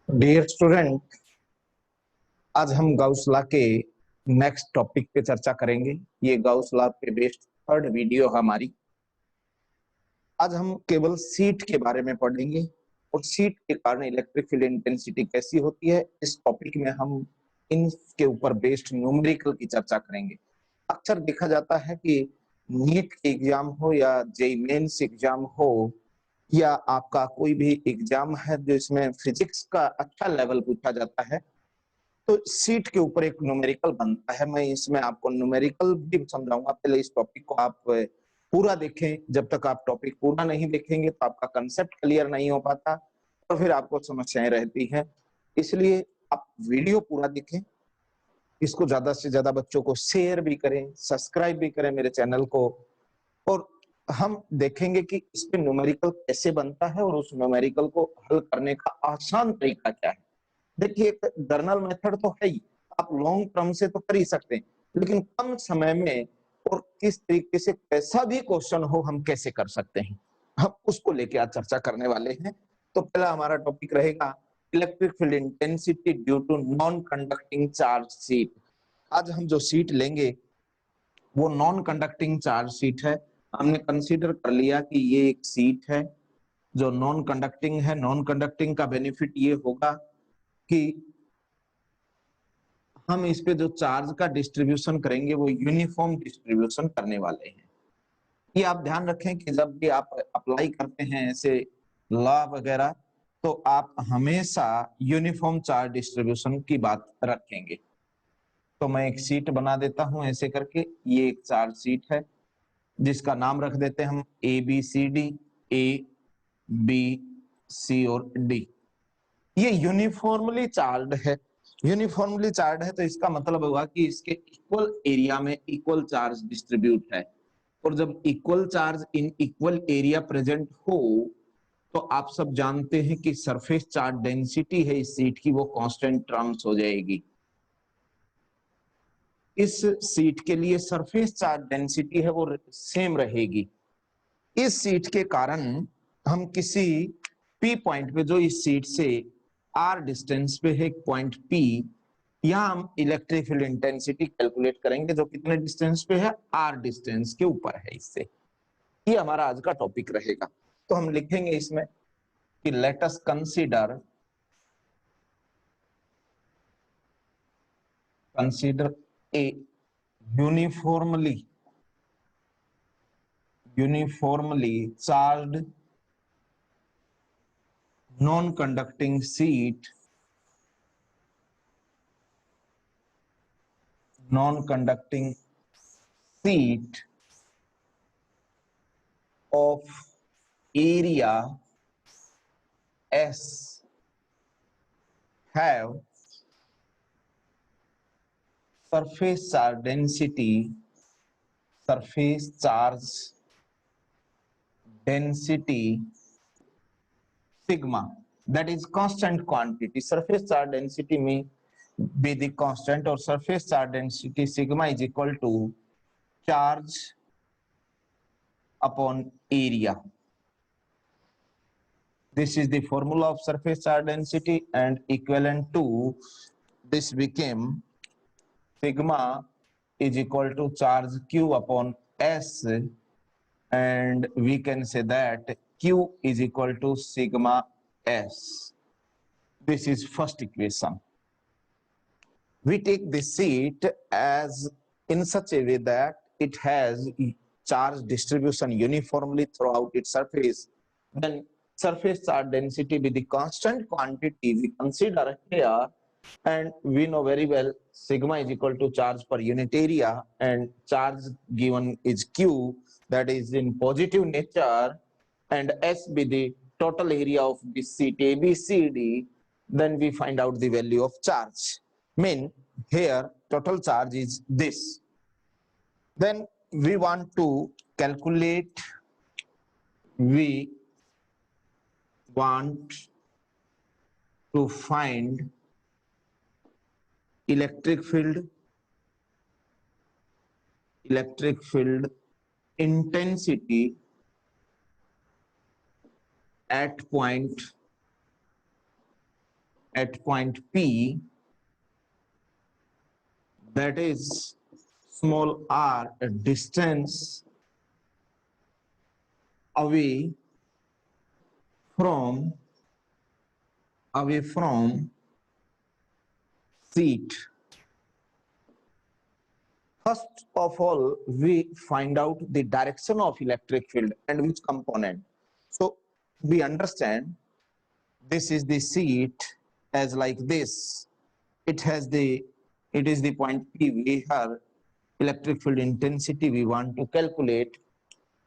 Dear student, आज हम Gauss law के नेक्स्ट टॉपिक पे चर्चा करेंगे। ये गाउस लॉ पे बेस्ड थर्ड वीडियो हमारी। आज हम केवल सीट के बारे में पढ़ेंगे और सीट के कारण इलेक्ट्रिक फील्ड इंटेंसिटी कैसी होती है। इस टॉपिक में हम इनके ऊपर बेस्ड न्यूमेरिकल की चर्चा करेंगे। अक्सर देखा जाता है कि नीट के एग्जाम हो या जेईई मेंस एग्जाम हो या आपका कोई भी एग्जाम है जो इसमें फिजिक्स का अच्छा लेवल पूछा जाता है, तो सीट के ऊपर एक न्यूमेरिकल बनता है। मैं इसमें आपको न्यूमेरिकल भी समझाऊंगा। पहले इस टॉपिक को आप पूरा देखें। जब तक आप टॉपिक पूरा नहीं देखेंगे तो आपका कंसेप्ट क्लियर नहीं हो पाता और फिर आपको समस्याएं रहती हैं। इसलिए आप वीडियो पूरा देखें, इसको ज्यादा से ज्यादा बच्चों को शेयर भी करें, सब्सक्राइब भी करें मेरे चैनल को। और हम देखेंगे कि इस पे न्यूमेरिकल कैसे बनता है और उस न्यूमेरिकल को हल करने का आसान तरीका क्या है। देखिए, एक जर्नल मेथड तो है ही, आप लॉन्ग टर्म से तो कर ही सकते हैं, लेकिन कम समय में और किस तरीके से कैसा भी क्वेश्चन हो हम कैसे कर सकते हैं, हम उसको लेके आज चर्चा करने वाले हैं। तो पहला हमारा टॉपिक रहेगा electric field intensity due to non conducting charge sheet. आज हम जो सीट लेंगे वो नॉन कंडक्टिंग चार्ज सीट है। हमने कंसीडर कर लिया कि ये एक सीट है जो नॉन कंडक्टिंग है। नॉन कंडक्टिंग का बेनिफिट ये होगा कि हम इस पे जो चार्ज का डिस्ट्रीब्यूशन करेंगे वो यूनिफॉर्म डिस्ट्रीब्यूशन करने वाले हैं। ये आप ध्यान रखें कि जब भी आप अप्लाई करते हैं ऐसे लॉ वगैरह, तो आप हमेशा यूनिफॉर्म चार्ज डिस्ट्रीब्यूशन की बात रखेंगे। तो मैं एक सीट बना देता हूं ऐसे करके। ये एक चार्ज सीट है जिसका नाम रख देते हैं हम A B C D. A B C और डी ये यूनिफॉर्मली चार्ज है। यूनिफॉर्मली चार्ज है तो इसका मतलब होगा कि इसके इक्वल एरिया में इक्वल चार्ज डिस्ट्रीब्यूट है। और जब equal charge in equal area present हो तो आप सब जानते हैं कि सरफेस चार्ज डेंसिटी है इस सीट की, वो कांस्टेंट टर्म्स हो जाएगी। इस सीट के लिए सरफेस चार्ज डेंसिटी है वो सेम रहेगी। इस सीट के कारण हम किसी पी पॉइंट पे जो इस सीट से आर डिस्टेंस पे है एक पॉइंट पी, यहां हम इलेक्ट्रिक फील्ड इंटेंसिटी कैलकुलेट करेंगे जो कितने डिस्टेंस पे है, आर डिस्टेंस के ऊपर है इससे। ये हमारा आज का टॉपिक रहेगा। तो हम लिखेंगे इसमें कि let us consider a uniformly charged non conducting seat, non-conducting seat of area S have surface charge density sigma, that is constant quantity. Surface charge density may be the constant or surface charge density sigma is equal to charge upon area. This is the formula of surface charge density, and equivalent to this became sigma is equal to charge q upon s, and we can say that q is equal to sigma s. This is first equation. We take this sheet as in such a way that it has charge distribution uniformly throughout its surface. Then surface charge density with the constant quantity we consider here, and we know very well sigma is equal to charge per unit area, and charge given is q, that is in positive nature, and s be the total area of this sheet ABCD. Then we find out the value of charge. Mean here total charge is this. Then we want to calculate, we want to find electric field intensity at point at point P, that is small r distance away from seat. First of all, we find out the direction of electric field and which component. So we understand this is the seat as like this. It is the point P. We have electric field intensity we want to calculate.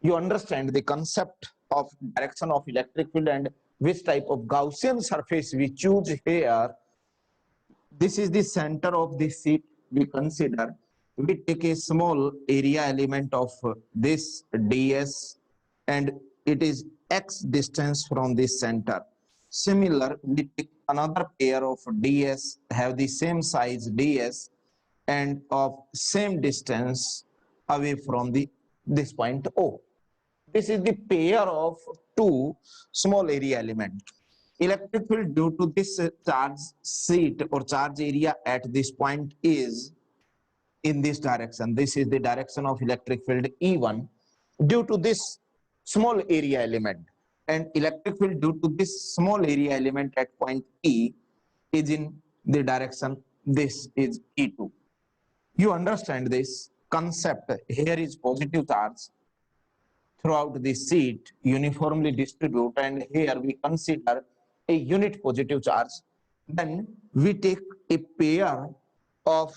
You understand the concept of direction of electric field and which type of Gaussian surface we choose here. This is the center of the seat we consider. We take a small area element of this ds and it is x distance from this center. Similar, we take another pair of ds, have the same size ds and of same distance away from this point O. This is the pair of two small area element. Electric field due to this charge seat or charge area at this point is in this direction. This is the direction of electric field E1 due to this small area element, and electric field due to this small area element at point E is in the direction, this is E2. You understand this concept. Here is positive charge throughout the seat uniformly distribute, and here we consider a unit positive charge. Then we take a pair of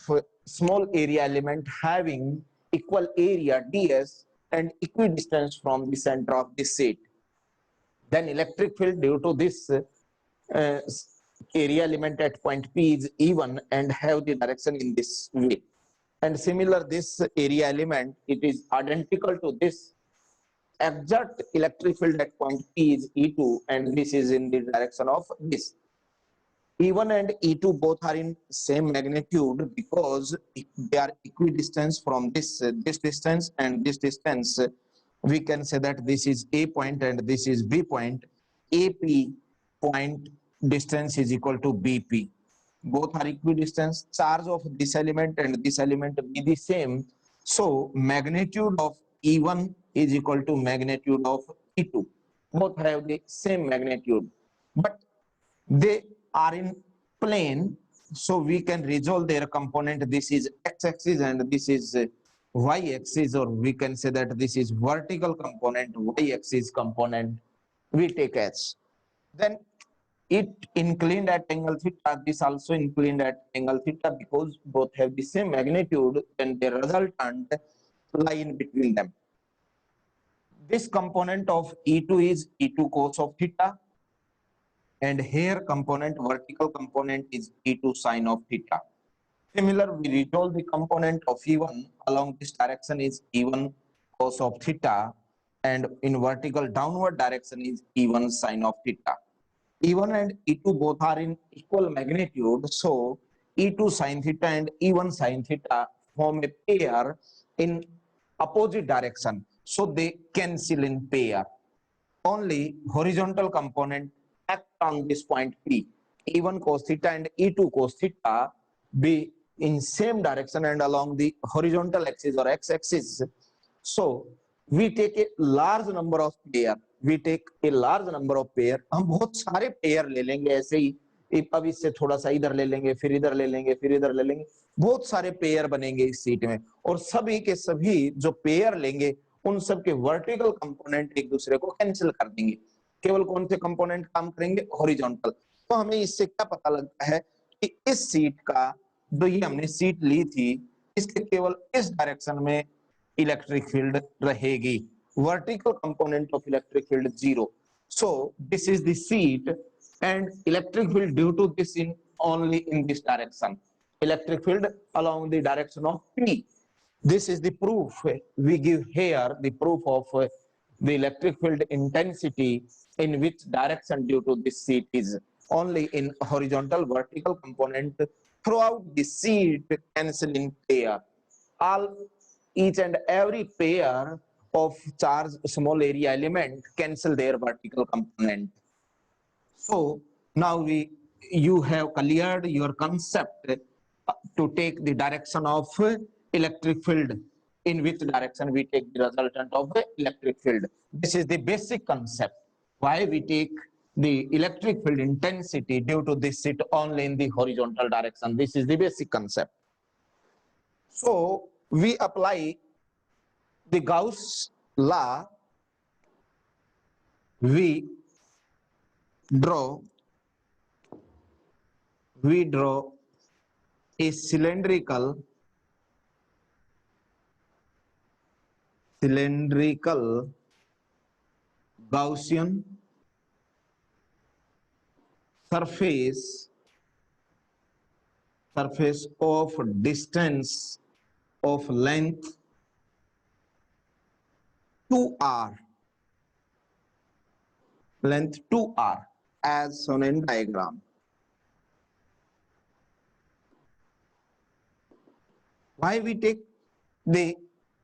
small area element having equal area ds and equidistance from the center of the seat. Then electric field due to this area element at point P is E1 and have the direction in this way. And similar, this area element, it is identical to this exact electric field at point P is E2 and this is in the direction of this. E1 and E2 both are in same magnitude because they are equidistant from this distance and this distance. We can say that this is A point and this is B point. AP point distance is equal to BP. Both are equidistant. Charge of this element and this element be the same. So magnitude of E1 is equal to magnitude of E2. Both have the same magnitude, but they are in plane, so we can resolve their component. This is x-axis and this is y-axis, or we can say that this is vertical component, y-axis component we take as. Then it inclined at angle theta, this also inclined at angle theta, because both have the same magnitude and the resultant lie in between them. This component of E2 is E2 cos of theta, and here component, vertical component, is E2 sine of theta. Similar, we resolve the component of E1 along this direction is E1 cos of theta, and in vertical downward direction is E1 sine of theta. E1 and E2 both are in equal magnitude, so E2 sine theta and E1 sine theta form a pair in opposite direction, so they cancel in pair. Only horizontal component act on this point P. E1 cos theta and E2 cos theta be in same direction and along the horizontal axis or x-axis. So we take a large number of pair. हम बहुत सारे pair ले लेंगे ऐसे ही, अब इससे थोड़ा सा इधर ले लेंगे, फिर इधर ले लेंगे, फिर इधर ले लेंगे, बहुत सारे पेयर बनेंगे इस सीट में, और सभी के सभी जो पेयर लेंगे उन सब के वर्टिकल कंपोनेंट एक दूसरे को कैंसिल कर देंगे. केवल कौन से कंपोनेंट काम करेंगे? हॉरिजॉन्टल. तो हमें इससे क्या पता लगता है कि इस सीट का, जो ये हमने सीट ली थी, इसके केवल इस डायरेक्शन में इलेक्ट्रिक फील्ड रहेगी. Vertical component of electric field 0. So this is the seat, and electric field due to this in only in this direction. Electric field along the direction of P. This is the proof we give here, the proof of the electric field intensity in which direction due to this seat is only in horizontal, vertical component throughout the seat cancel in pair. Each and every pair of charge small area element cancel their vertical component. So now we you have cleared your concept to take the direction of electric field, in which direction we take the resultant of the electric field. This is the basic concept, why we take the electric field intensity due to this it only in the horizontal direction. This is the basic concept. So we apply the Gauss law, we draw a cylindrical Gaussian surface of distance of length 2r, as shown in diagram. Why we take the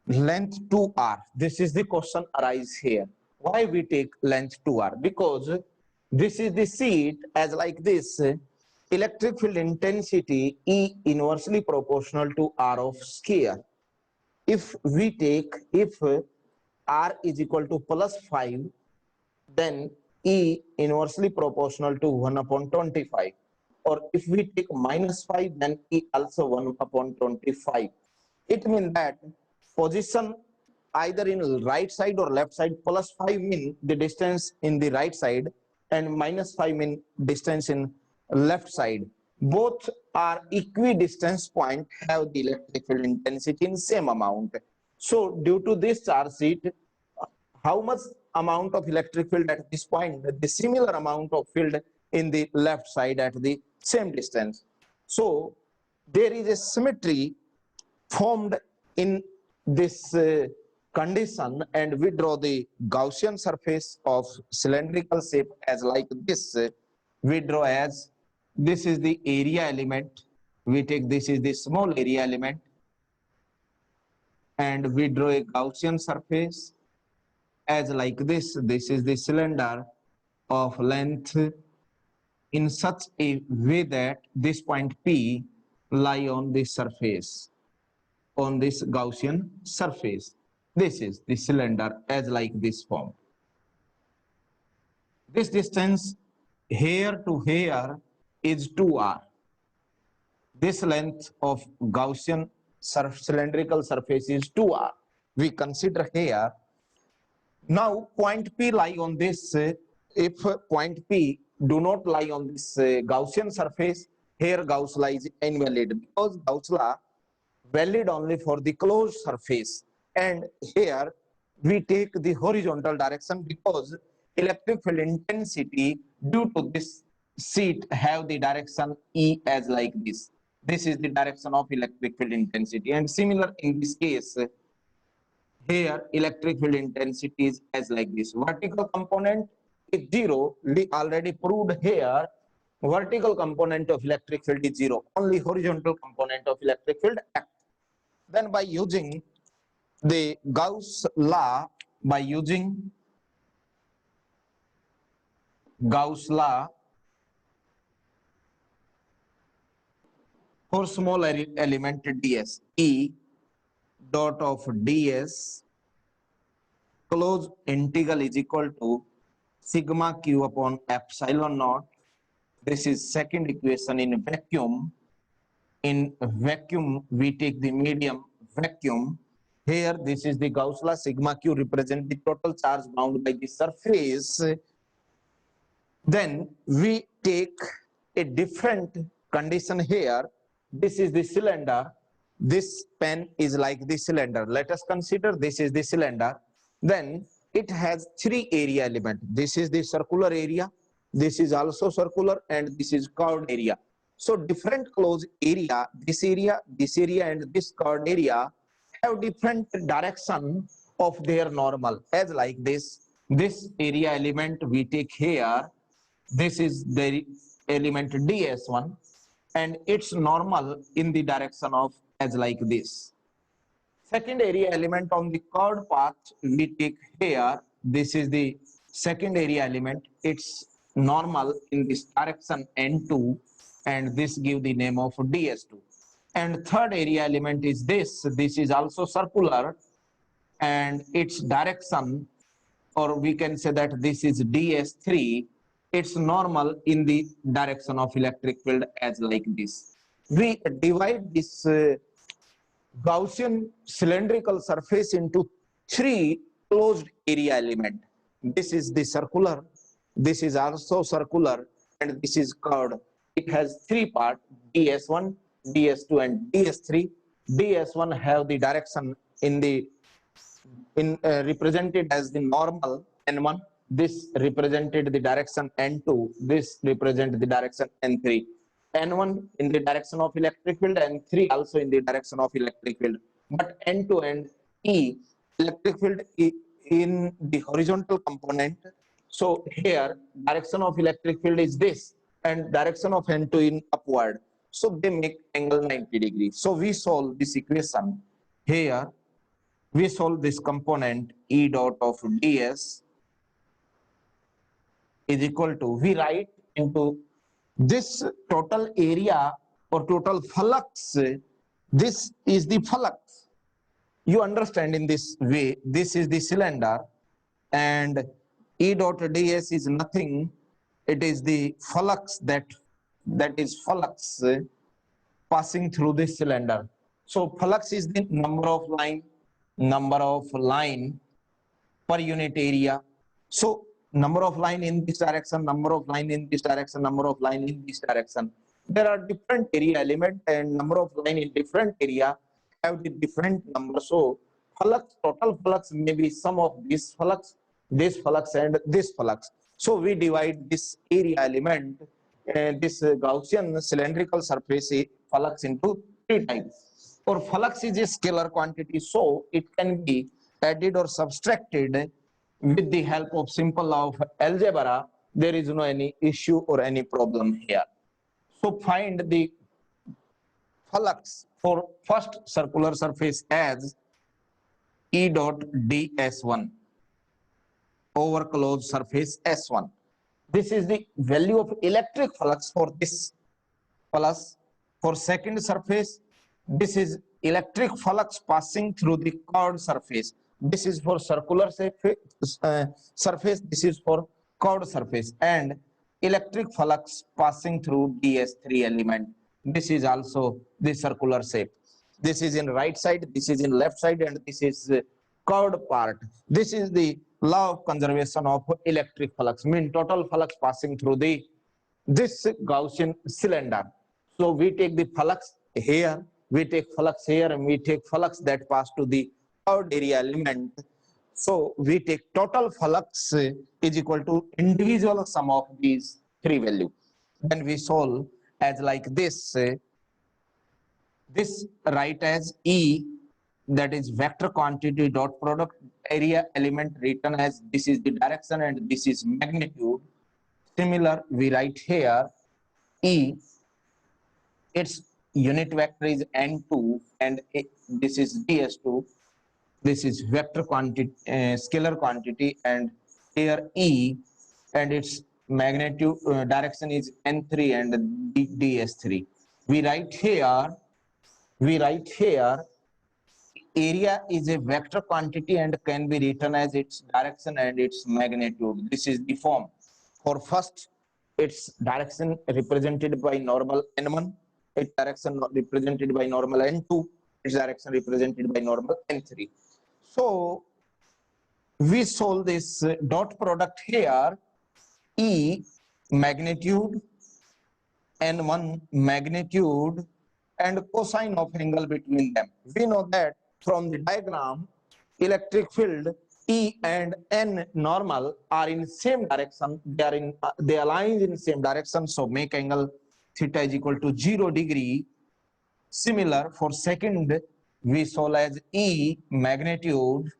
length 2r? This is the question arise here. Why we take length 2r? Because this is the sheet as like this. Electric field intensity E inversely proportional to R of square. If R is equal to +5, then E inversely proportional to 1/25. Or if we take -5, then E also 1/25. It means that position either in right side or left side, +5 mean the distance in the right side and -5 mean distance in left side. Both are equidistance point have the electric field intensity in same amount. So due to this charge sheet, how much amount of electric field at this point, the similar amount of field in the left side at the same distance. So there is a symmetry formed in this condition, and we draw the Gaussian surface of cylindrical shape as like this. We draw as this is the area element, we take this is the small area element, and we draw a Gaussian surface as like this. This is the cylinder of length in such a way that this point P lie on this surface, on this Gaussian surface. This is the cylinder as like this form. This distance here to here is 2r. This length of Gaussian cylindrical surface is 2r. We consider here. Now point P lie on this. If point P do not lie on this Gaussian surface, here Gauss law is invalid, because Gauss law valid only for the closed surface, and here we take the horizontal direction because electric field intensity due to this sheet have the direction E as like this. This is the direction of electric field intensity, and similar in this case, here electric field intensity is as like this. Vertical component is 0. We already proved here vertical component of electric field is 0. Only horizontal component of electric field act. Then by using the Gauss law, for small element ds, E dot of ds closed integral is equal to sigma q upon epsilon naught. This is second equation in vacuum. In vacuum, we take the medium vacuum. Here, this is the Gauss law. Sigma q represent the total charge bound by the surface. Then we take a different condition here. This is the cylinder. This pen is like the cylinder. Let us consider this is the cylinder. Then it has three area elements. This is the circular area. This is also circular, and this is curved area. So different closed area, this area and this curved area have different direction of their normal, as like this. This area element we take here. This is the element ds1, and its normal in the direction of as like this. Second area element on the curved path we take here. This is the second area element. Its normal in this direction N2, and this give the name of DS2. And third area element is this is also circular, and its direction, or we can say that this is DS3, it's normal in the direction of electric field as like this. We divide this Gaussian cylindrical surface into three closed area element. This is the circular, this is also circular, and this is curved. It has three parts, DS1, DS2 and DS3. DS1 have the direction represented as the normal N1, this represented the direction N2, this represent the direction N3. N1 in the direction of electric field, N3 also in the direction of electric field. But N2 and E, electric field in the horizontal component. So here direction of electric field is this, and direction of N2 in upward. So they make angle 90 degrees. So we solve this equation here. We solve this component E dot of ds is equal to, we write into this total area or total flux, this is the flux. You understand in this way, this is the cylinder, and E dot ds is nothing, it is the flux that is flux passing through this cylinder. So flux is the number of line per unit area. So number of line in this direction, number of line in this direction, number of line in this direction. There are different area element, and number of line in different area have the different number. So flux, total flux may be sum of this flux and this flux. So we divide this area element, this Gaussian cylindrical surface flux into three types. Or flux is a scalar quantity, so it can be added or subtracted with the help of simple law of algebra. There is no any issue or any problem here. So find the flux for first circular surface as E dot ds1 over closed surface S1. This is the value of electric flux for this plus. For second surface, this is electric flux passing through the curved surface. This is for circular surface, this is for curved surface, and electric flux passing through DS3 element. This is also the circular shape. This is in right side, this is in left side, and this is curved part. This is the law of conservation of electric flux, mean total flux passing through this Gaussian cylinder. So we take the flux here, we take flux here, and we take flux that pass to the curved area element. So we take total flux is equal to individual sum of these three values. Then we solve as like this. This write as E, that is vector quantity dot product area element, written as this is the direction and this is magnitude. Similar, we write here E, its unit vector is N2 and this is ds2. This is vector quantity, scalar quantity, and here E, and its magnitude direction is N3 and ds3. We write here area is a vector quantity and can be written as its direction and its magnitude. This is the form. For first, its direction represented by normal N1, its direction represented by normal N2, its direction represented by normal N3. So we solve this dot product here, E magnitude, N1 magnitude, and cosine of angle between them. We know that from the diagram, electric field E and N normal are in same direction. They align in same direction. So make angle theta is equal to 0 degree. Similar for second, we solve as E magnitude,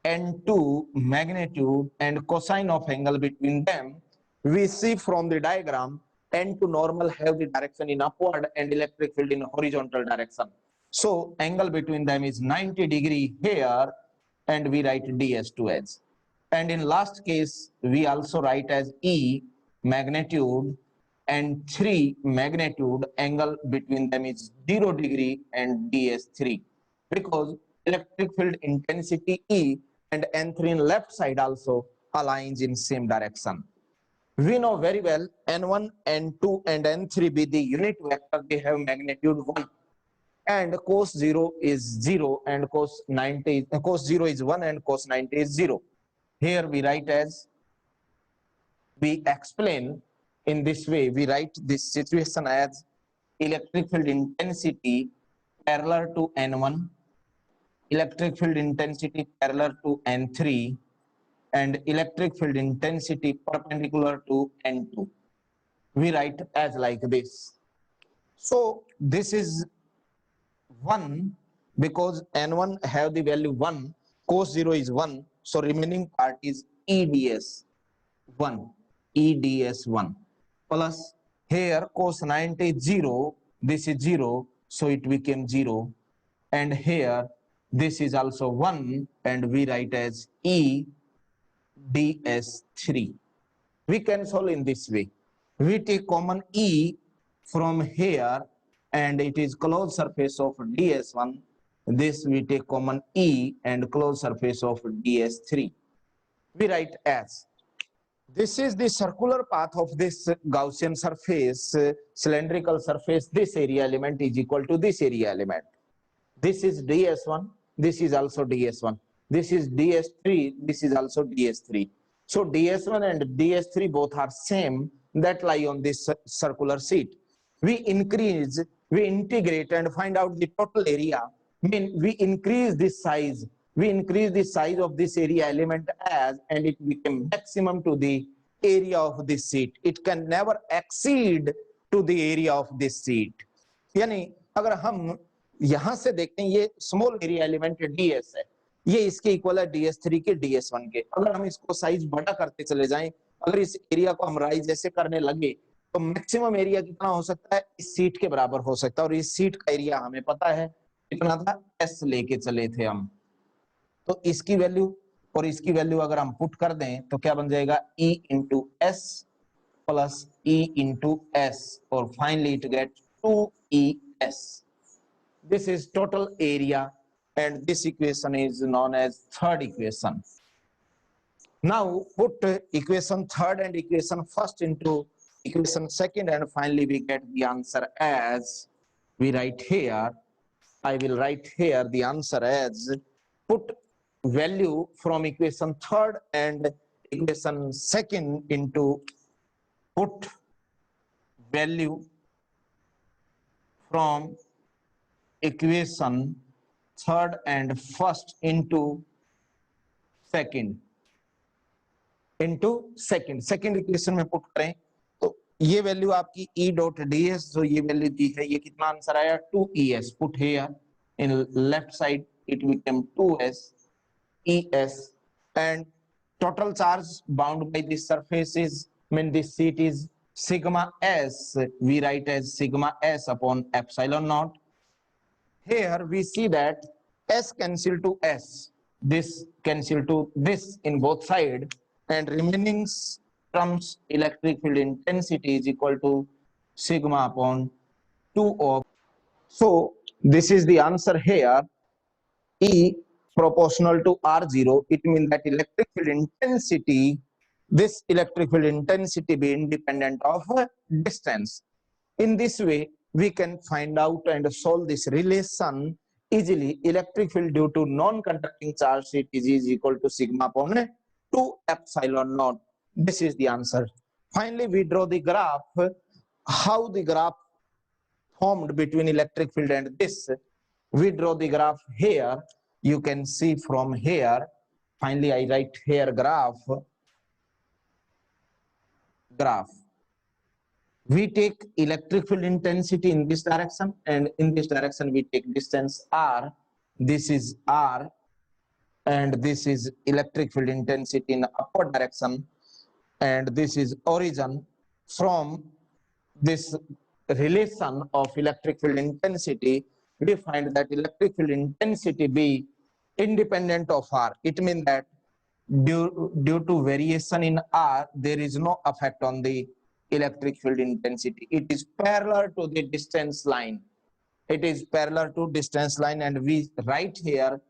N2 magnitude, and cosine of angle between them. We see from the diagram N2 normal have the direction in upward and electric field in horizontal direction. So angle between them is 90 degree here, and we write ds2 as. and in last case we also write as E magnitude and 3 magnitude. Angle between them is 0 degree and ds3, because electric field intensity E and N3 in left side also aligns in same direction. We know very well N1, N2 and N3 be the unit vector, they have magnitude 1, and cos 0 is 0 and cos 90, cos 0 is 1 and cos 90 is 0. Here we write as, we explain in this way, we write this situation as electric field intensity parallel to N1, electric field intensity parallel to N3, and electric field intensity perpendicular to N2. We write as like this. So this is 1 because N1 have the value 1, cos 0 is 1, so remaining part is EDS 1, EDS 1 plus here cos 90 is 0, this is 0, so it became 0, and here this is also 1 and we write as EDS3. We can solve in this way. We take common E from here and it is closed surface of ds1. This we take common E and closed surface of ds3. We write as, this is the circular path of this Gaussian surface, cylindrical surface. This area element is equal to this area element. This is ds1, this is also ds1. This is ds3, this is also ds3. So ds1 and ds3 both are same, that lie on this circular sheet. We increase, we integrate and find out the total area. I mean, we increase this size. We increase the size of this area element as, and it became maximum to the area of this sheet. It can never exceed to the area of this sheet. यानी अगर हम यहां से देखते हैं, ये small area element ds है, ये इसके इक्वल है ds3 के ds1 के. अगर हम इसको साइज बड़ा करते चले जाएं, अगर इस एरिया को हम राइज ऐसे करने लगे तो मैक्सिमम एरिया कितना हो सकता है, इस सीट के बराबर हो सकता है. और इस सीट का एरिया हमें पता है कितना था, s लेके चले थे हम. तो इसकी वैल्यू और इसकी वैल्यू अगर हम पुट कर दें तो क्या बन जाएगा, E into S plus E into S, और finally it get 2ES. This is total area and this equation is known as third equation. Now put equation third and equation first into equation second and finally we get the answer as, we write here, I will write here the answer as, put value from equation third and equation second into, put value from equation third and first into second second equation में put करें तो ये value आपकी E dot ds जो ये value दी है, ये कितना आंसर आया, 2ES. Put here in left side it become 2S ES, and total charge bound by this surface is, mean this sheet is sigma S, we write as sigma S upon epsilon naught. Here we see that S cancel to S, this cancel to this in both sides, and remaining terms electric field intensity is equal to sigma upon 2 of. So this is the answer here, E proportional to R0. It means that electric field intensity, this electric field intensity be independent of distance. In this way we can find out and solve this relation easily. Electric field due to non-conducting charge sheet is equal to sigma upon 2 epsilon naught. This is the answer. Finally we draw the graph, how the graph formed between electric field and this. We draw the graph here, you can see from here. Finally I write here graph. We take electric field intensity in this direction and in this direction we take distance R. This is R and this is electric field intensity in upward direction, and this is origin. From this relation of electric field intensity we find that electric field intensity be independent of R. It means that due to variation in R, there is no effect on the electric field intensity. It is parallel to the distance line. It is parallel to distance line, and we write here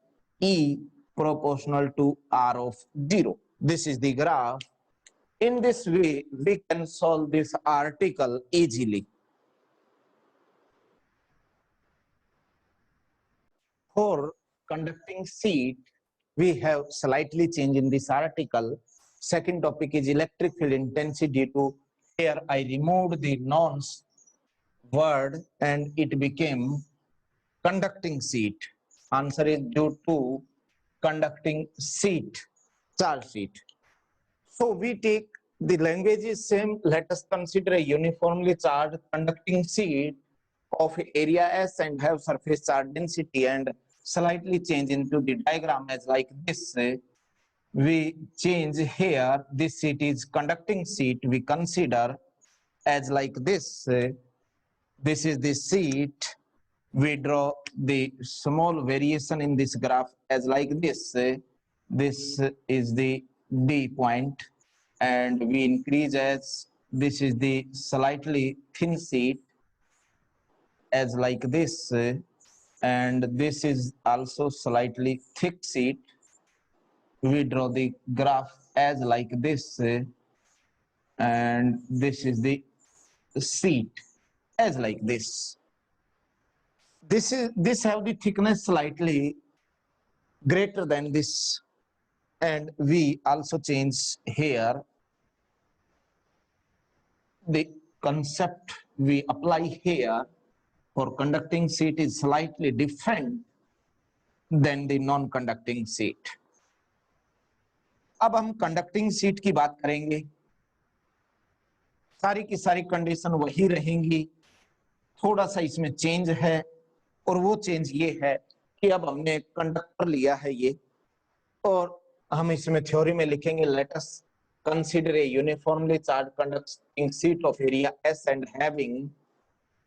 E proportional to R of 0. This is the graph. In this way, we can solve this article easily. For conducting sheet, we have slightly changed in this article. Second topic is electric field intensity. Due to here I removed the nonce word and it became conducting sheet. Answer is due to conducting sheet, charge sheet. So we take the language is same. Let us consider a uniformly charged conducting sheet of area S and have surface charge density, and slightly change into the diagram as like this. We change here, this sheet is conducting sheet, we consider as like this. This is the sheet. We draw the small variation in this graph as like this. This is the D point, and we increase as this is the slightly thin sheet as like this, and this is also slightly thick sheet. We draw the graph as like this, and this is the sheet as like this. This have the thickness slightly greater than this, and we also change here the concept we apply here for conducting sheet is slightly different than the non-conducting sheet. अब हम conducting sheet की बात करेंगे. सारी की सारी condition वही रहेंगी, थोड़ा सा इसमें चेंज है, और वो चेंज ये है कि अब हमने कंडक्टर लिया है ये, और हम इसमें थ्योरी में लिखेंगे let us consider a uniformly charged conducting sheet of area S and having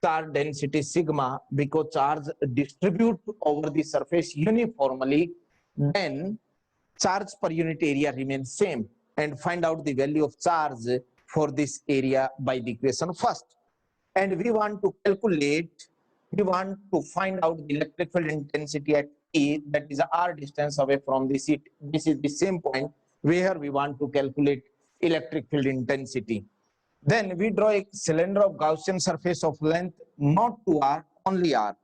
charge density sigma, because charge distribute over the surface uniformly, then charge per unit area remains same, and find out the value of charge for this area by the equation first. And we want to calculate, we want to find out the electric field intensity at E, that is R distance away from the sheet. This is the same point where we want to calculate electric field intensity. Then we draw a cylinder of Gaussian surface of length not 2r, only r.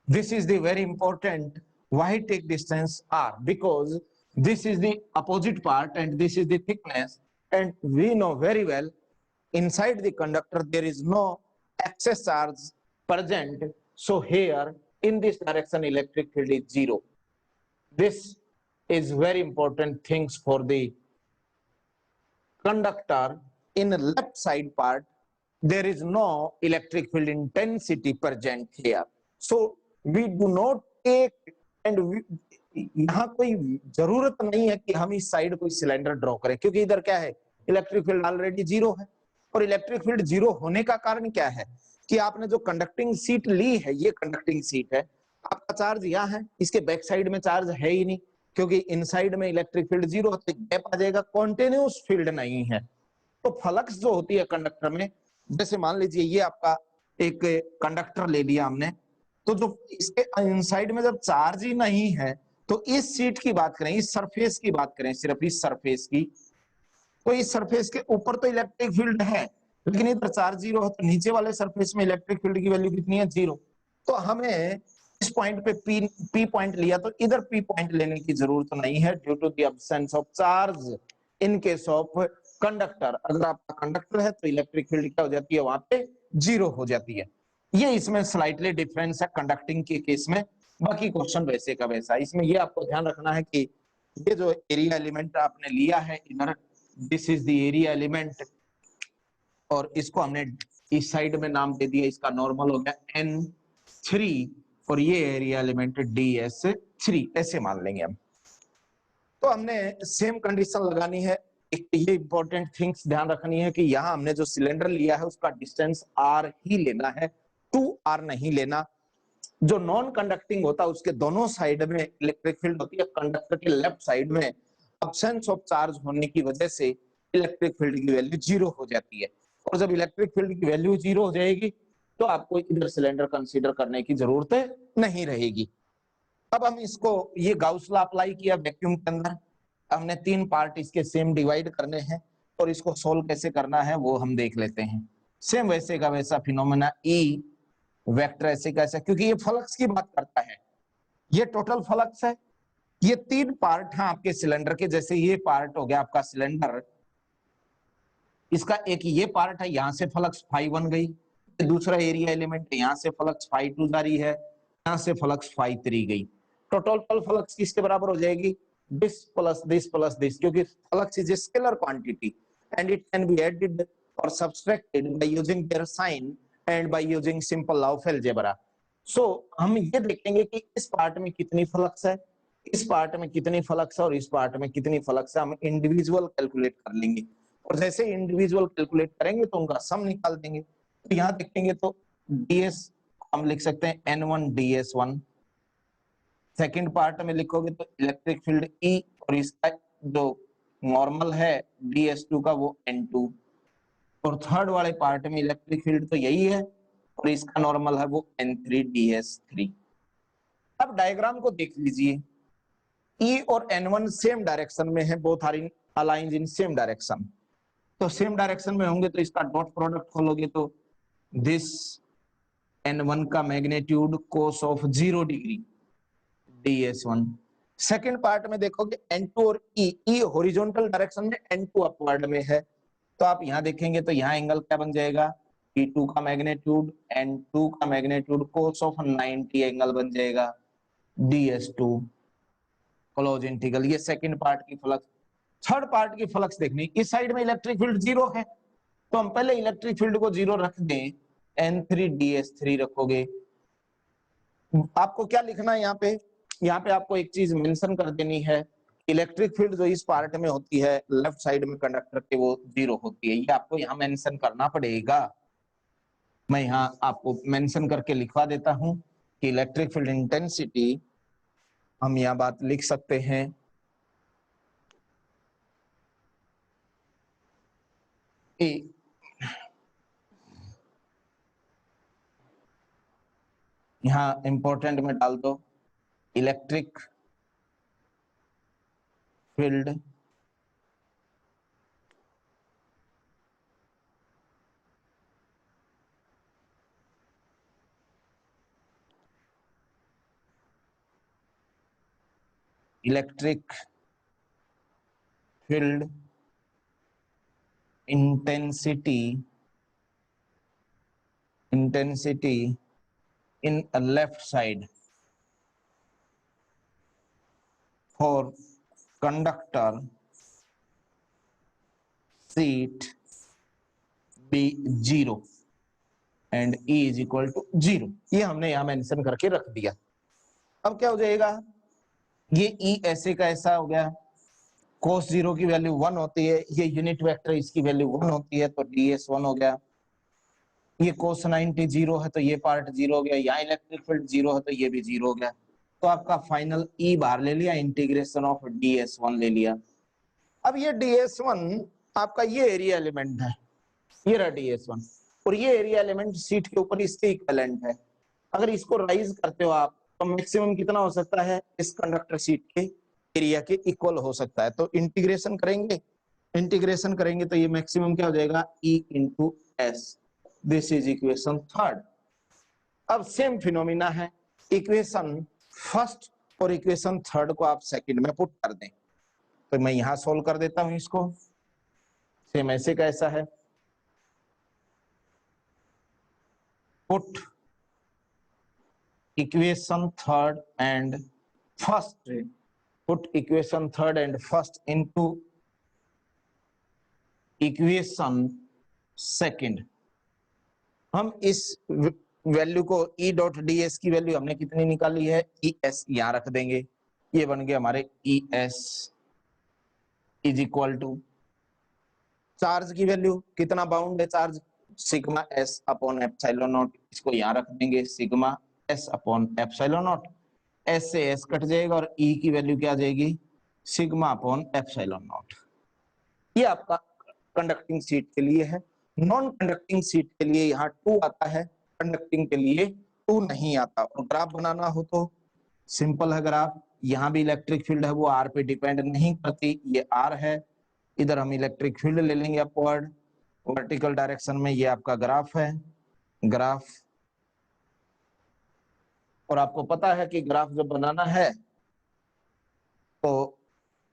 This is the very important. Why take distance r? Because this is the opposite part and this is the thickness, and we know very well inside the conductor there is no excess charge present. So here in this direction electric field is 0. This is very important things for the conductor. In the left side part there is no electric field intensity present here. So we do not take, and यहाँ कोई जरूरत नहीं है कि हम इस side कोई cylinder draw करें, क्योंकि इधर क्या है इलेक्ट्रिक फील्ड ऑलरेडी 0 है. और इलेक्ट्रिक फील्ड 0 होने का कारण क्या है कि आपने जो कंडक्टिंग सीट ली है, ये कंडक्टिंग सीट है, आपका चार्ज यहाँ है, इसके बैक साइड में चार्ज है ही नहीं, क्योंकि इनसाइड में इलेक्ट्रिक फील्ड 0 है, तो गैप आ जाएगा, कॉन्टिन्यूस फील्ड नहीं है. तो फ्लक्स जो होती है कंडक्टर में, जैसे मान लीजिए ये आपका एक कंडक्टर ले लिया हमने, तो जो इसके इनसाइड में जब चार्ज ही नहीं है, तो इस सीट की बात करें, इस सरफेस की बात करें, सिर्फ इस सरफेस की, तो इस सरफेस के ऊपर तो इलेक्ट्रिक फील्ड है, लेकिन इधर चार्ज 0 है, तो नीचे वाले सरफेस में इलेक्ट्रिक फील्ड की वैल्यू कितनी है 0. तो हमें इस पॉइंट पे पी पॉइंट लिया, तो इधर पी पॉइंट लेने की जरूरत नहीं है due to the absence of charge in case of conductor. अगर आपका कंडक्टर है तो इलेक्ट्रिक फील्ड क्या हो जाती है, वहां पे 0 हो जाती है. ये इसमें स्लाइटली डिफरेंस है कंडक्टिंग के केस में, बाकी क्वेश्चन वैसे का वैसा. इसमें ये आपको ध्यान रखना है कि ये जो एरिया एलिमेंट आपने लिया है इधर, this is the area element, और इसको हमने इस साइड में नाम दे दिया, इसका नॉर्मल हो गया N3, और ये एरिया एलिमेंट DS3, ऐसे मान लेंगे हम. तो हमने सेम कंडीशन लगानी है. ये इंपॉर्टेंट थिंग्स ध्यान रखनी है कि यहाँ हमने जो सिलेंडर लिया है उसका डिस्टेंस R ही लेना है, 2r नहीं लेना. जो नॉन कंडक्टिंग होता है उसके दोनों साइड में इलेक्ट्रिक फील्ड होती है, कंडक्टर के लेफ्ट साइड में अब्सेंस ऑफ चार्ज होने की वजह से इलेक्ट्रिक फील्ड की वैल्यू जीरो हो जाती है। और जब इलेक्ट्रिक फील्ड की वैल्यू जीरो हो जाएगी तो आपको इधर सिलेंडर कंसीडर करने की जरूरत नहीं रहेगी। अब हम इसको, ये गाउस लॉ अप्लाई किया वैक्यूम के अंदर, हमने तीन पार्ट इसके सेम डिवाइड करने हैं और इसको सोल्व कैसे करना है वो हम देख लेते हैं। सेम वैसे का वैसा फिनोमेना ई वेक्टर ऐसे कैसे, क्योंकि ये फ्लक्स की बात करता है, ये टोटल फ्लक्स है। ये तीन पार्ट हैं आपके सिलेंडर के, जैसे ये पार्ट हो गया आपका सिलेंडर, इसका एक ये पार्ट है, यहां से फ्लक्स फाई बन गई, दूसरा एरिया एलिमेंट यहां से फ्लक्स फाई टू जारी है, यहां से फ्लक्स फाई थ्री गई। तो टोटल फ्लक्स किसके बराबर हो जाएगी, दिस प्लस दिस, क्योंकि flux is a scalar quantity and it can be added और subtracted by using their sign and by using simple law of algebra. So हम ये देखेंगे कि इस पार्ट में कितनी फ्लक्स है, इस पार्ट में कितनी फ्लक्स है और इस पार्ट में कितनी फ्लक्स है, हम इंडिविजुअल कैलकुलेट कर लेंगे और जैसे इंडिविजुअल कैलकुलेट करेंगे तो उनका सम निकाल देंगे। तो यहाँ देखेंगे तो ds हम लिख सकते हैं n1 ds1, सेकंड पार्ट में लिखोगे तो इलेक्ट्रिक फील्ड E और इसका जो नॉर्मल है ds2 का वो n2, और थर्ड वाले पार्ट में इलेक्ट्रिक फील्ड तो यही है और इसका नॉर्मल है वो n3 ds3। अब डायग्राम को देख लीजिए, E और n1 सेम डायरेक्शन में है, both are in aligned in same direction. तो सेम डायरेक्शन में होंगे तो इसका डॉट प्रोडक्ट खोलोगे तो दिस n1 का magnitude cos of 0 degree ds1। Second part में देखोगे n2 और E हॉरिजॉन्टल डायरेक्शन में, n2 अपवर्ड में है, तो आप यहां देखेंगे तो यहाँ एंगल क्या बन जाएगा, E2 का मैग्नीट्यूड n2 का मैग्नीट्यूड cos ऑफ 90 एंगल बन जाएगा ds2 क्लोज इंटीग्रल। ये सेकंड पार्ट की फ्लक्स। थर्ड पार्ट की फ्लक्स देखनी, इस साइड में इलेक्ट्रिक फील्ड जीरो है तो हम पहले इलेक्ट्रिक फील्ड को जीरो रख दें, n3 ds3 रखोगे। आपको क्या लिखना है यहाँ पे आपको एक चीज मेंशन कर देनी है, इलेक्ट्रिक फील्ड जो इस पार्ट में होती है लेफ्ट साइड में कंडक्टर के वो जीरो होती है, ये आपको यहाँ मेंशन करना पड़ेगा। मैं यहाँ आपको मेंशन करके लिखवा देता हूँ कि इलेक्ट्रिक फील्ड इंटेंसिटी, हम यहाँ बात लिख सकते हैं यहाँ इंपॉर्टेंट में डाल दो, electric field electric field intensity in a left side for conductor sheet be 0 and E is equal to 0। ये हमने यहाँ मेंशन करके रख दिया। अब क्या हो जाएगा, ये E ऐसे का ऐसा हो गया, cos 0 की वैल्यू 1 होती है, ये यूनिट वेक्टर इसकी वैल्यू 1 होती है तो ds1 हो गया। ये cos 90 0 है तो ये पार्ट 0 हो गया, यहाँ इलेक्ट्रिक फील्ड 0 है तो ये भी 0 हो गया। तो आपका फाइनल E बाहर ले लिया, इंटीग्रेशन ऑफ ds1 ले लिया। अब ये ds1 आपका ये एरिया एलिमेंट है, ये रहा ds1, और ये एरिया एलिमेंट सीट के ऊपर इसके इक्विवेलेंट है। अगर इसको राइज करते हो आप तो मैक्सिमम कितना हो सकता है, इस कंडक्टर सीट के एरिया के इक्वल हो सकता है। तो इंटीग्रेशन करेंगे तो ये मैक्सिमम क्या हो जाएगा, E into S. This is equation third. अब सेम फिनोमिना है, इक्वेशन फर्स्ट और इक्वेशन थर्ड को आप सेकंड में पुट कर दें। तो मैं यहां सोल्व कर देता हूं इसको, सेम ऐसे का ऐसा है, put equation third and first, put equation third and first into equation second. हम इस वैल्यू को E डॉट ds की वैल्यू हमने कितनी निकाली है, ES यहां रख देंगे, ये बन गया हमारे ES is equal to charge की वैल्यू, कितना बाउंड है charge, sigma S upon epsilon naught, इसको यहां रख देंगे sigma S upon epsilon naught. S से S कट जाएगा और E की वैल्यू क्या आ जाएगी सिग्मा अपॉन एप्सिलॉन नॉट। ये आपका कंडक्टिंग सीट के लिए है। नॉन कंडक्टिंग सीट के लिए यहाँ 2 आता है, कंडक्टिंग के लिए 2 नहीं आता। और ग्राफ बनाना हो तो सिंपल है ग्राफ। यहाँ भी इलेक्ट्रिक फील्ड है वो आर पे डिपेंड नहीं करती, ये आर है। इधर हम इलेक्ट्रिक फील्ड ले लेंगे अपवर्ड, वर्टिकल डायरेक्शन में। ये आपका ग्राफ है, ग्राफ। और आपको पता है कि ग्राफ जब बनाना है तो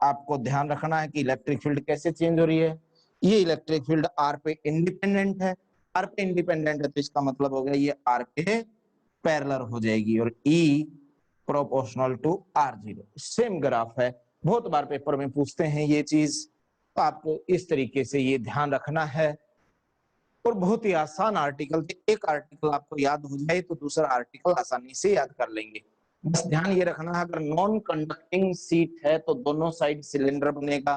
आपको ध्यान रखना है कि इलेक्ट्रिक फील्ड कैसे चेंज हो रही है। ये इलेक्ट्रिक फील्ड आर पे इंडिपेंडेंट है, आर पे इंडिपेंडेंट है तो इसका मतलब हो गया ये आर पे पैरेलल हो जाएगी, और E proportional to R zero. Same graph है, बहुत बार पेपर में पूछते हैं ये चीज, तो आपको इस तरीके से ये ध्यान रखना है। और बहुत ही आसान आर्टिकल, एक आर्टिकल आपको याद हो जाए तो दूसरा आर्टिकल आसानी से याद कर लेंगे। बस ध्यान ये रखना है, अगर नॉन कंडक्टिंग सीट है तो दोनों साइड सिलेंडर बनेगा,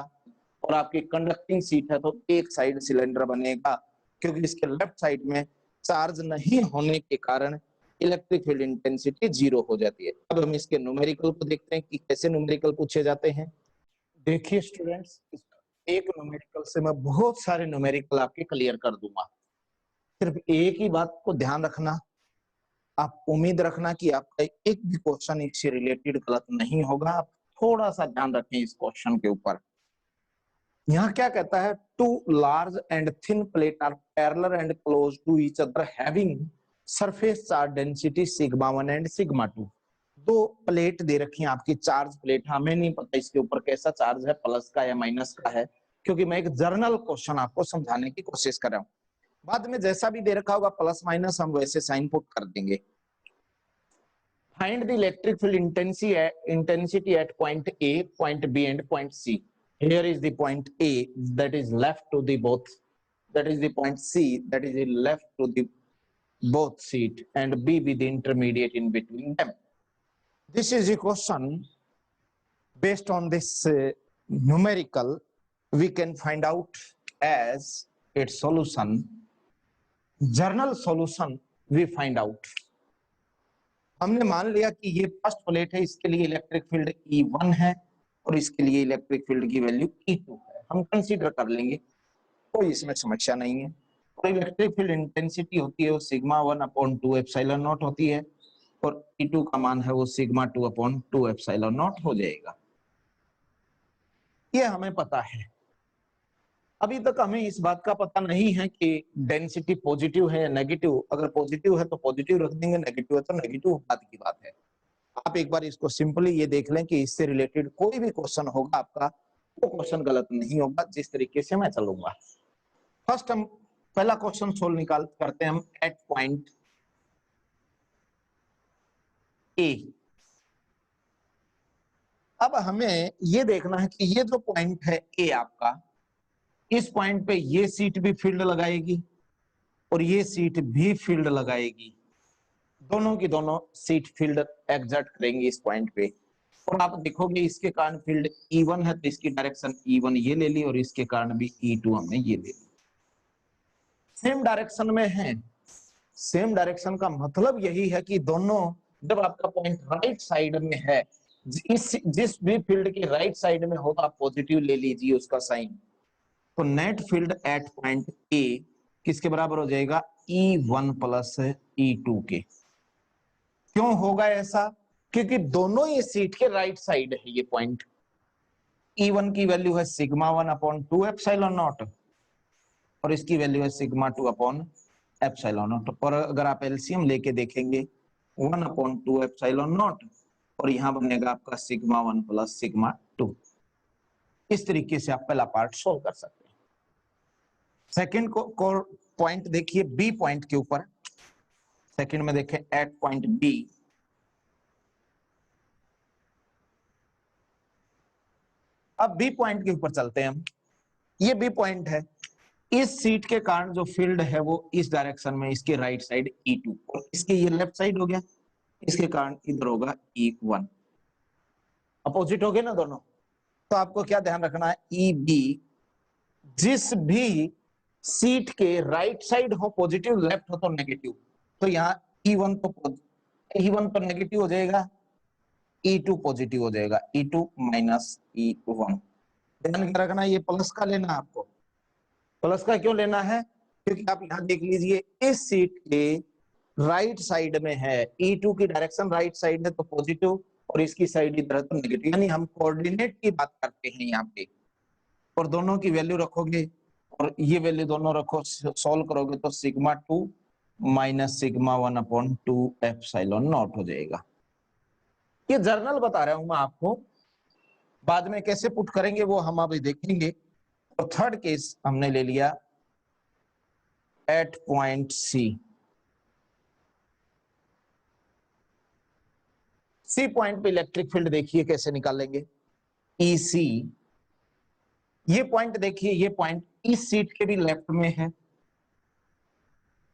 और आपकी कंडक्टिंग सीट है तो एक साइड सिलेंडर बनेगा, क्योंकि इसके लेफ्ट साइड में चार्ज नहीं होने के कारण इलेक्ट्रिक फील्ड इंटेंसिटी 0 हो जाती है। अब हम इसके न्यूमेरिकल को देखते हैं कि कैसे न्यूमेरिकल पूछे जाते हैं। देखिए स्टूडेंट्स, एक न्यूमेरिकल से मैं बहुत सारे न्यूमेरिकल आपके क्लियर कर दूंगा। सिर्फ एक ही बात को ध्यान रखना, आप उम्मीद रखना कि आपका एक भी क्वेश्चन इससे रिलेटेड गलत नहीं होगा। आप थोड़ा सा ध्यान रखें इस क्वेश्चन के ऊपर। यहाँ क्या कहता है, 2 large and thin plate are parallel and close to each other having surface charge density sigma 1 and sigma 2। 2 plate दे रखी हैं आपकी, चार्ज प्लेट। हमें नहीं पता इसके ऊपर कैसा चार्ज है, प्लस का या माइनस का है, क्योंकि मैं एक जर्नल क्वेश्चन आपको समझाने की कोशिश कर रहा हूँ। बाद में जैसा भी दे रखा होगा प्लस माइनस हम वैसे साइन पुट कर देंगे। Find the electric field intensity at point A, point B and point C. Here is the point A that is left to the both, that is the point C that is left to the both seat, and B be the intermediate in between them. This is a question based on this numerical we can find out as its solution, journal solution we find out। हमने मान लिया कि ये first plate है, इसके लिए electric field E1 है और इसके लिए इलेक्ट्रिक फील्ड की वैल्यू E2 है। हम कंसीडर कर लेंगे, कोई इसमें समस्या नहीं है। और इलेक्ट्रिक फील्ड इंटेंसिटी होती है वो सिग्मा 1 अपॉन 2 एप्सिलॉन नॉट होती है, और E2 का मान है वो सिग्मा 2 अपॉन 2 एप्सिलॉन नॉट हो जाएगा। ये हमें पता है। अभी तक हमें इस बात का पता नहीं है कि डेंसिटी पॉजिटिव है या नेगेटिव। अगर पॉजिटिव है तो पॉजिटिव रख देंगे, नेगेटिव है तो नेगेटिव, बात की बात है। आप एक बार इसको सिंपली ये देख लें कि इससे रिलेटेड कोई भी क्वेश्चन होगा आपका, वो क्वेश्चन गलत नहीं होगा जिस तरीके से मैं चलूंगा। फर्स्ट हम पहला क्वेश्चन सोल्व निकाल करते हैं हम एट पॉइंट ए। अब हमें ये देखना है कि ये जो पॉइंट है ए आपका, इस पॉइंट पे ये सीट भी फील्ड लगाएगी और ये सीट भी फील्ड लगाएगी, दोनों की दोनों सीट फील्ड एग्जर्ट करेंगी इस पॉइंट पे। और आप देखोगे इसके कारण फील्ड E1 है तो इसकी डायरेक्शन E1 ये ले ली, और इसके कारण भी E2 हमने ये ले ली। सेम डायरेक्शन में है। सेम डायरेक्शन का मतलब यही है कि दोनों, जब आपका पॉइंट राइट साइड में है, जिस भी फील्ड के राइट साइड में होगा आप पॉजिटिव ले लीजिए उसका साइन, तो नेट फील्ड एट पॉइंट ए किसके बराबर हो जाएगा, E1 प्लस E2 के। क्यों होगा ऐसा, क्योंकि दोनों ये सीट के राइट साइड है ये पॉइंट। E1 की वैल्यू है सिग्मा 1 अपॉन 2 एप्सिलॉन नॉट, और इसकी वैल्यू है सिग्मा 2 अपॉन एप्सिलॉन नॉट। और अगर आप एलसीएम लेके देखेंगे 1 अपॉन 2 एप्सिलॉन नॉट, और यहां बनेगा आपका सिग्मा 1 प्लस सिग्मा 2। इस तरीके से आप पहला पार्ट सोल्व कर सकते हैं। सेकंड को पॉइंट देखिए बी पॉइंट के ऊपर। सेकंड में देखें एट पॉइंट बी, अब बी पॉइंट के ऊपर चलते हैं हम। ये बी पॉइंट है, इस सीट के कारण जो फील्ड है वो इस डायरेक्शन में, इसके राइट साइड E2, और इसके ये लेफ्ट साइड हो गया, इसके कारण इधर होगा E1। अपोजिट हो गए ना दोनों। तो आपको क्या ध्यान रखना है, EB जिस भी सीट के राइट साइड हो पॉजिटिव, लेफ्ट हो तो नेगेटिव। तो यहाँ E1 तो नेगेटिव हो जाएगा, E2 पॉजिटिव हो जाएगा, E2 माइनस E1। ध्यान रखना ये प्लस का लेना है आपको। प्लस का क्यों लेना है? क्योंकि आप यहाँ देख लीजिए इस सीट के राइट साइड में है, E2 की डायरेक्शन राइट साइड है तो पॉजिटिव, और इसकी साइड इधर है तो नेगेटिव, यानी हम कोऑर्डिनेट की बात करते हैं यहाँ पे। और दोनों की वैल्यू रखोगे और ये वैल्यू दोनों रखो, सॉल्व करोगे तो sigma 2 minus sigma 1 upon 2 epsilon not हो जाएगा। ये जर्नल बता रहा हूं मैं आपको, बाद में कैसे पुट करेंगे वो हम अभी देखेंगे। और थर्ड केस हमने ले लिया एट पॉइंट सी पॉइंट पे इलेक्ट्रिक फील्ड देखिए कैसे निकालेंगे। EC, ये पॉइंट देखिए, ये पॉइंट इस सीट के भी लेफ्ट में है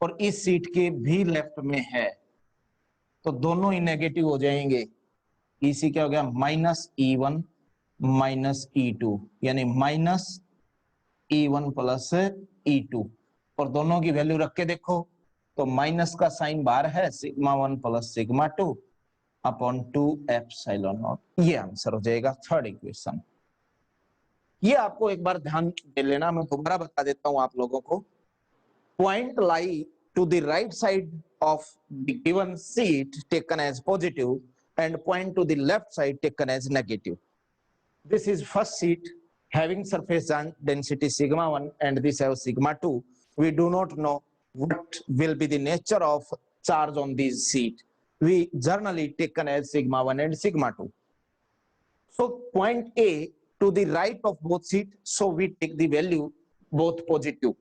और इस सीट के भी लेफ्ट में है, तो दोनों ही नेगेटिव हो जाएंगे। EC क्या हो गया? माइनस E1 माइनस E2, यानी माइनस E1 प्लस E2, और दोनों की वैल्यू रख के देखो तो माइनस का साइन बाहर है, sigma 1 plus sigma 2 upon 2 epsilon not, ये आंसर हो जाएगा थर्ड इक्वेशन। ये आपको एक बार ध्यान दे लेना, मैं दोबारा बता देता हूं आप लोगों को। Point lie to the right side of the given seat taken as positive and point to the left side taken as negative. This is first seat having surface density sigma 1 and this have sigma 2. We do not know what will be the nature of charge on this seat. We generally taken as sigma 1 and sigma 2. So point A to the right of both seat, so we take the value both positive.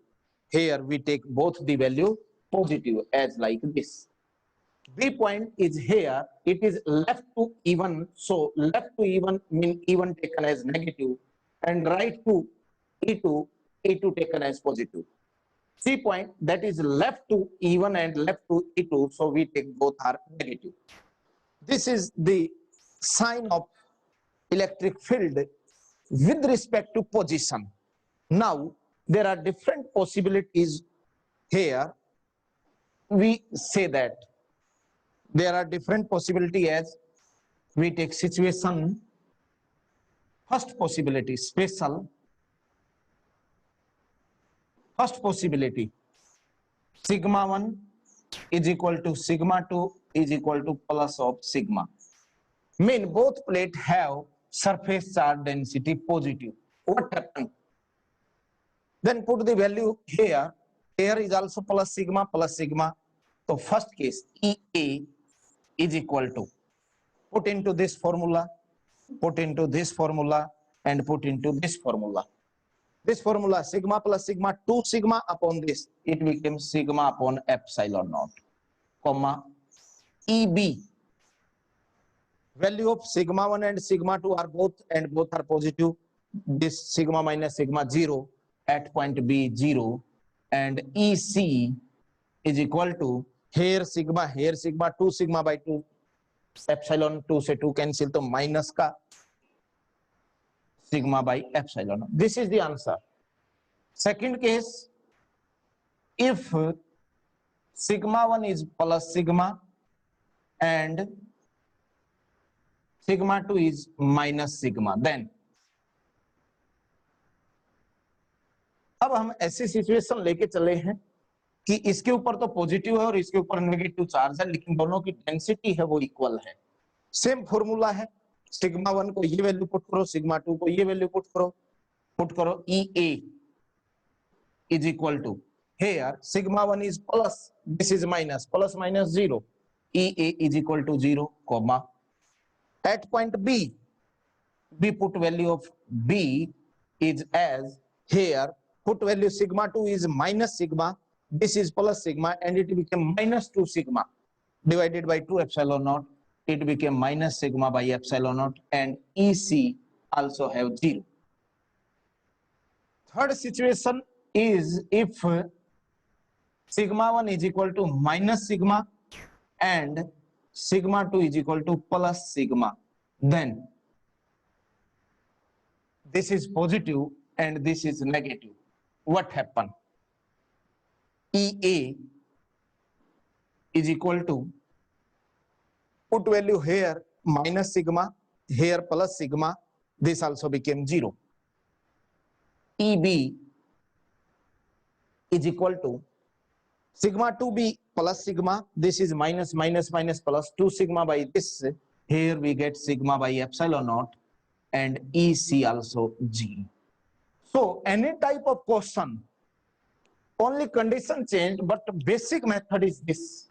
Here we take both the value positive as like this. B point is here, it is left to E1, so left to E1 mean E1 taken as negative, and right to E2, E2 taken as positive. C point, that is left to E1 and left to E2, so we take both are negative. This is the sign of electric field with respect to position. Now there are different possibilities here. We say that there are different possibility as we take situation. First possibility, special. First possibility, sigma 1 is equal to sigma 2 is equal to plus of sigma. Mean both plate have surface charge density positive. What happened? Then put the value here. Here is also plus sigma plus sigma. So first case EA is equal to, put into this formula, put into this formula, and put into this formula. This formula sigma plus sigma 2 sigma upon this, it becomes sigma upon epsilon naught, comma EB, value of sigma 1 and sigma 2 are both and both are positive. This sigma minus sigma 0 at point B 0, and EC is equal to, here sigma 2 sigma by 2, epsilon 2 से 2 cancel तो minus का sigma by epsilon. This is the answer. Second case, if sigma 1 is plus sigma and sigma 2 is minus sigma, then अब हम ऐसी situation लेके चले हैं कि इसके ऊपर तो पॉजिटिव है और इसके ऊपर नेगेटिव चार्ज है, लेकिन दोनों की डेंसिटी है वो इक्वल है। सेम फॉर्मूला है, सिग्मा 1 को ये वैल्यू पुट करो, सिग्मा 2 को ये वैल्यू पुट करो। EA is equal to, here sigma 1 is plus, this is minus, plus minus 0, EA is equal to 0, comma at point B, we put value of B is as, here put value sigma 2 is minus sigma, this is plus sigma, and it became minus 2 sigma divided by 2 epsilon naught, it became minus sigma by epsilon naught, and EC also have 0. Third situation is if sigma 1 is equal to minus sigma and sigma 2 is equal to plus sigma, then this is positive and this is negative. What happened? EA is equal to, put value here, minus sigma, here plus sigma, this also became 0. EB is equal to sigma 2b plus sigma, this is minus minus minus plus 2 sigma by this, here we get sigma by epsilon naught, and EC also G. So any type of question, only condition changed, but basic method is this.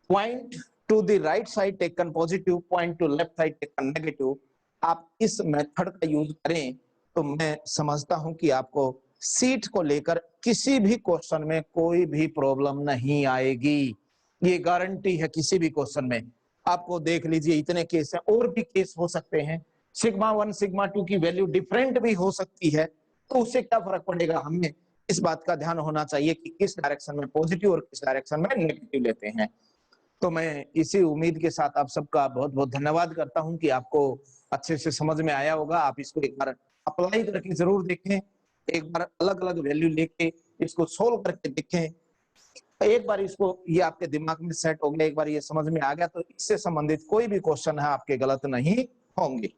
Point to the right side taken positive, point to left side taken negative. आप इस method का use करें तो मैं समझता हूं कि आपको सीट को लेकर किसी भी क्वेश्चन में कोई भी प्रॉब्लम नहीं आएगी, ये गारंटी है। किसी भी क्वेश्चन में आपको देख लीजिए इतने केस हैं, और भी केस हो सकते हैं, सिग्मा 1 सिग्मा 2 की वैल्यू डिफरेंट भी हो सकती है, तो उससे क्या फर्क पड़ेगा। हमें इस बात का ध्यान होना चाहिए कि किस डायरेक्शन में पॉजिटिव और किस डायरेक्शन में नेगेटिव लेते हैं। तो मैं इसी उम्मीद के साथ आप सबका बहुत बहुत धन्यवाद करता हूं कि आपको अच्छे से समझ में आया होगा। आप इसको एक बार अप्लाई करके जरूर देखें, एक बार अलग अलग वैल्यू लेके इसको सोल्व करके देखें। एक बार इसको ये आपके दिमाग में सेट हो गया, एक बार ये समझ में आ गया, तो इससे संबंधित कोई भी क्वेश्चन है आपके गलत नहीं होंगे।